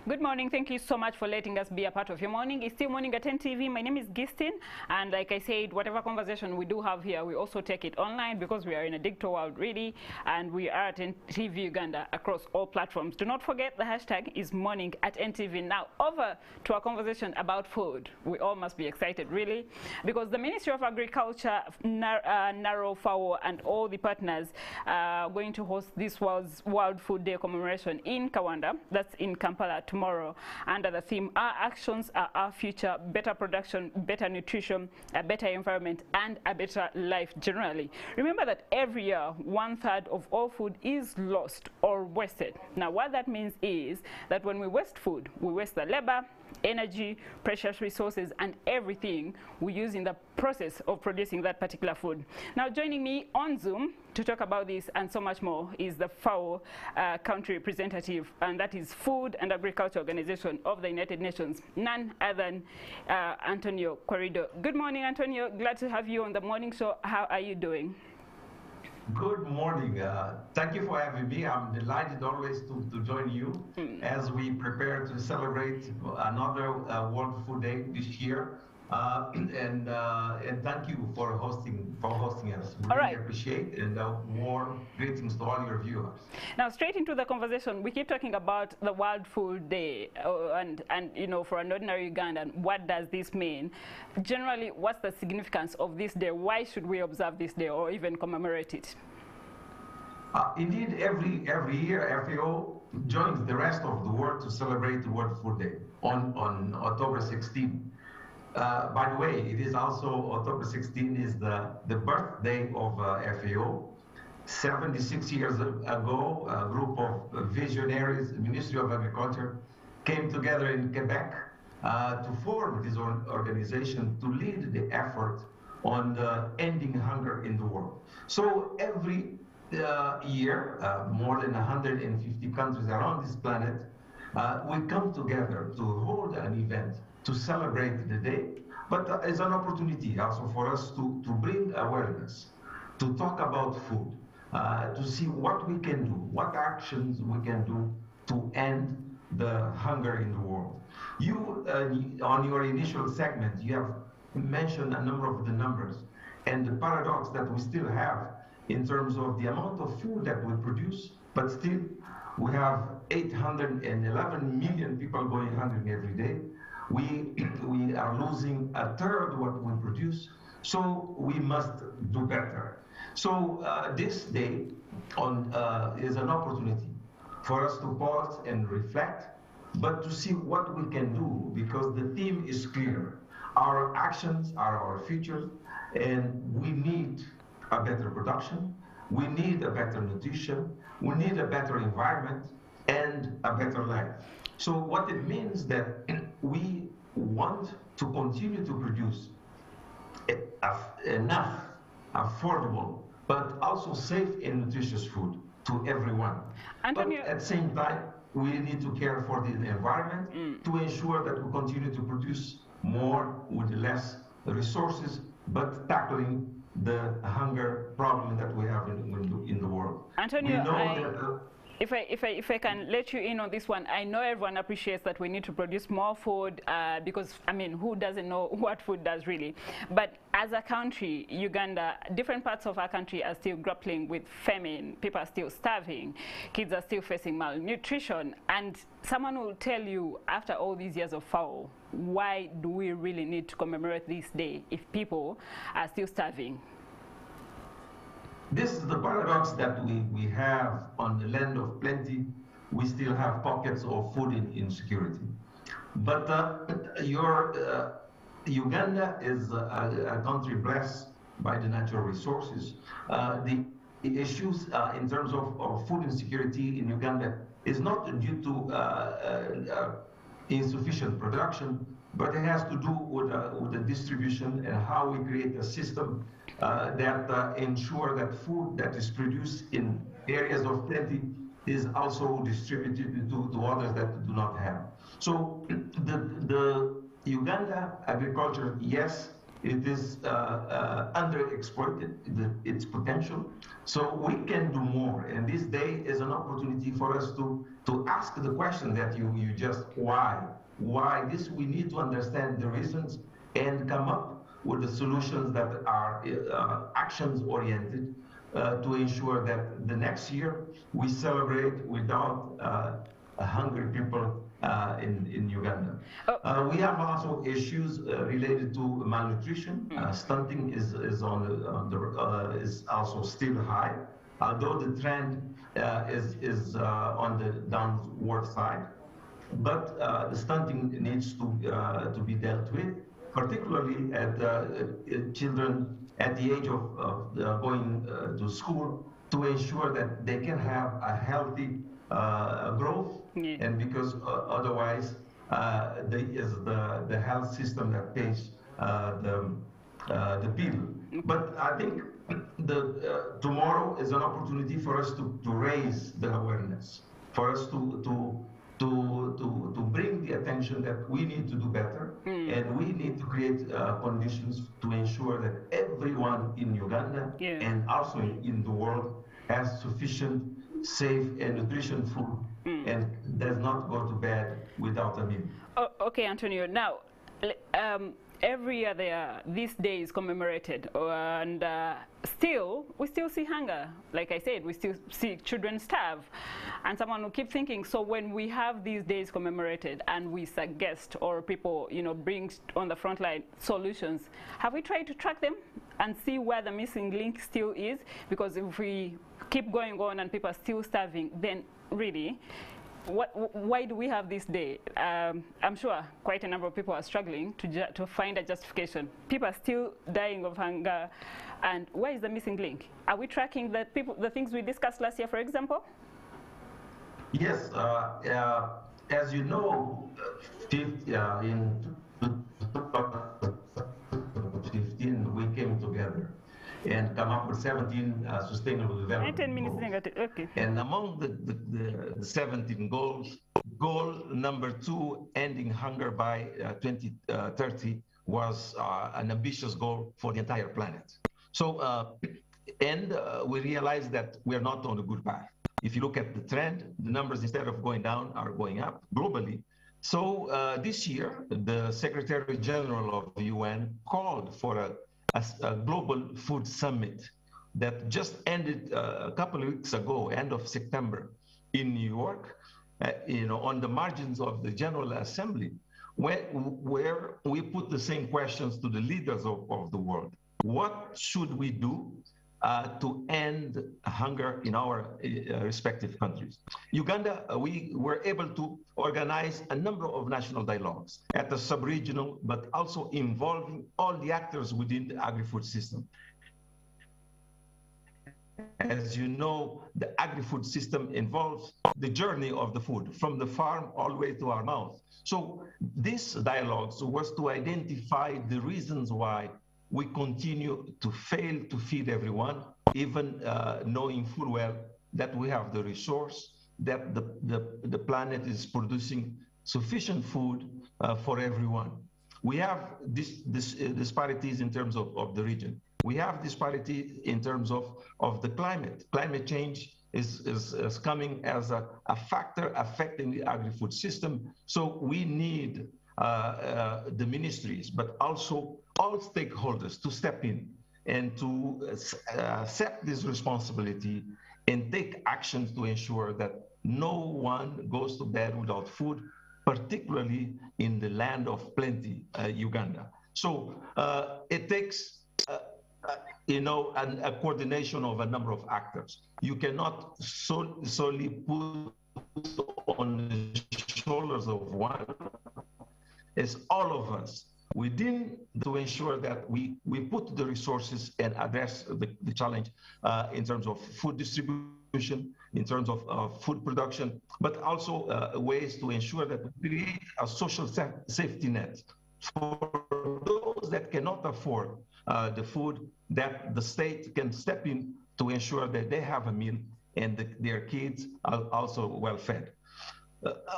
Good morning. Thank you so much for letting us be a part of your morning. It's still morning at NTV. My name is Gistin, and like I said, whatever conversation we do have here, we also take it online because we are in a digital world, really, and we are at NTV Uganda across all platforms. Do not forget the hashtag is morning at NTV. Now, over to our conversation about food. We all must be excited, really, because the Ministry of Agriculture, NARO, FAO, and all the partners are going to host this World Food Day commemoration in Kawanda. That's in Kampala tomorrow, under the theme "Our Actions Are Our Future: Better Production, Better Nutrition, a Better Environment, and a Better Life generally." Remember that every year, 1/3 of all food is lost or wasted. Now, what that means is that when we waste food, we waste the labor, energy, precious resources, and everything we use in the process of producing that particular food. Now, joining me on Zoom to talk about this and so much more is the FAO country representative, and that is Food and Agriculture Organization of the United Nations, none other than ANTONIO QUERIDO. Good morning, Antonio. Glad to have you on the morning show. How are you doing? Good morning. Thank you for having me. I'm delighted always to join you as we prepare to celebrate another World Food Day this year. And thank you for hosting us. We really appreciate, and warm greetings to all your viewers. Now, straight into the conversation, we keep talking about the World Food Day, and you know, for an ordinary Ugandan, what does this mean? Generally, what's the significance of this day? Why should we observe this day or even commemorate it? Indeed, every year, FAO joins the rest of the world to celebrate the World Food Day on October 16. By the way, it is also October 16 is the birthday of FAO. 76 years ago, a group of visionaries, the Ministry of Agriculture, came together in Quebec to form this organization to lead the effort on ending hunger in the world. So every year, more than 150 countries around this planet, we come together to hold an event to celebrate the day, but as an opportunity also for us to bring awareness, to talk about food, to see what we can do, what actions we can do to end the hunger in the world. You, on your initial segment, you have mentioned a number of the numbers and the paradox that we still have in terms of the amount of food that we produce, but still we have 811 million people going hungry every day. We are losing 1/3 what we produce, so we must do better. So this day is an opportunity for us to pause and reflect, but to see what we can do, because the theme is clear. Our actions are our future, and we need a better production, we need a better nutrition, we need a better environment, and a better life. So what it means that we want to continue to produce enough, affordable, but also safe and nutritious food to everyone. Antonio, but at the same time, we need to care for the environment to ensure that we continue to produce more with less resources, but tackling the hunger problem that we have in the world. Antonio, if I can let you in on this one, I know everyone appreciates that we need to produce more food because, I mean, who doesn't know what food does really? But as a country, Uganda, different parts of our country are still grappling with famine. People are still starving. Kids are still facing malnutrition. And someone will tell you, after all these years of FAO, why do we really need to commemorate this day if people are still starving? This is the paradox that we have on the land of plenty. We still have pockets of food insecurity. But Uganda is a country blessed by the natural resources. The issues in terms of food insecurity in Uganda is not due to insufficient production, but it has to do with the distribution and how we create a system that ensure that food that is produced in areas of plenty is also distributed to others that do not have. So the Uganda agriculture, yes, it is underexploited, its potential. So we can do more. And this day is an opportunity for us to ask the question that you just, why? Why this? We need to understand the reasons and come up with the solutions that are actions oriented to ensure that the next year we celebrate without hungry people in Uganda. We have also issues related to malnutrition. Stunting is also still high, although the trend is on the downward side. But the stunting needs to be dealt with, particularly at children at the age of going to school, to ensure that they can have a healthy growth, and because otherwise the health system that pays the bill. But I think tomorrow is an opportunity for us to raise the awareness, for us to bring the attention that we need to do better, and we need to create conditions to ensure that everyone in Uganda and also in the world has sufficient, safe, and nutritious food and does not go to bed without a meal. Okay, Antonio. Now, every year this day is commemorated, and we still see hunger. Like I said, we still see children starve, and someone will keep thinking. So when we have these days commemorated, and we suggest or people, bring on the front line solutions, have we tried to track them and see where the missing link still is? Because if we keep going on and people are still starving, then really, why do we have this day? I'm sure quite a number of people are struggling to find a justification. People are still dying of hunger, and where is the missing link? Are we tracking the things we discussed last year, for example? Yes, as you know, in 2015 we came together and come up with 17 sustainable development goals. Okay. And among the 17 goals, goal number 2, ending hunger by 2030, was an ambitious goal for the entire planet. So, we realized that we are not on a good path. If you look at the trend, the numbers, instead of going down, are going up globally. So this year, the Secretary General of the UN called for a global food summit that just ended a couple of weeks ago, end of September, in New York, on the margins of the General Assembly, where we put the same questions to the leaders of the world. What should we do to end hunger in our respective countries? Uganda, we were able to organize a number of national dialogues at the sub-regional, but also involving all the actors within the agri-food system. As you know, the agri-food system involves the journey of the food from the farm all the way to our mouth. So this dialogue was to identify the reasons why we continue to fail to feed everyone, even knowing full well that we have the resource, that the planet is producing sufficient food for everyone. We have disparities in terms of the region. We have disparity in terms of the climate. Climate change is coming as a factor affecting the agri-food system. So we need the ministries, but also all stakeholders to step in and to accept this responsibility and take actions to ensure that no one goes to bed without food, particularly in the land of plenty, Uganda. So it takes a coordination of a number of actors. You cannot solely put on the shoulders of one. It's all of us within to ensure that we put the resources and address the challenge in terms of food distribution, in terms of food production, but also ways to ensure that we create a social safety net for those that cannot afford the food, that the state can step in to ensure that they have a meal and their kids are also well fed.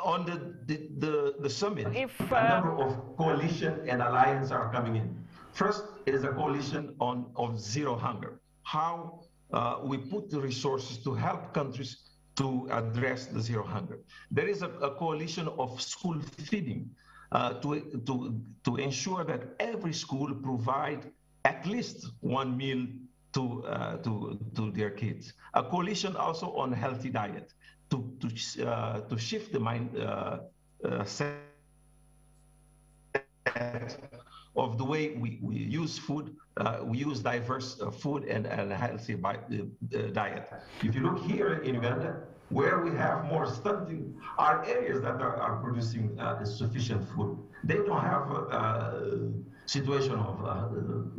On the summit, a number of coalition and alliance are coming in. First, is a coalition of zero hunger. How we put the resources to help countries to address the zero hunger. There is a coalition of school feeding to ensure that every school provide at least one meal to their kids. A coalition also on healthy diet to shift the mindset of the way we use food. We use diverse food and a healthy diet. If you look here in Uganda, where we have more stunting are areas that are producing sufficient food. They don't have a situation of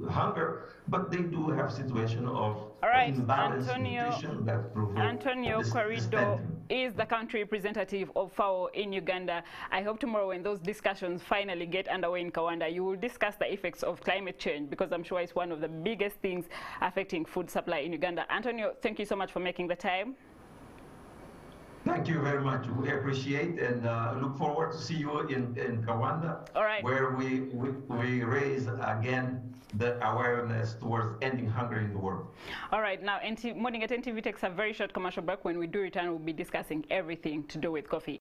hunger, but they do have situation of imbalanced nutrition that provoke Antonio Querido is the country representative of FAO in Uganda. I hope tomorrow when those discussions finally get underway in Kawanda, you will discuss the effects of climate change, because I'm sure it's one of the biggest things affecting food supply in Uganda. Antonio, thank you so much for making the time. Thank you very much. We appreciate and look forward to see you in Kawanda, where we raise again the awareness towards ending hunger in the world. All right, now Morning at NTV takes a very short commercial break. When we do return, we'll be discussing everything to do with coffee.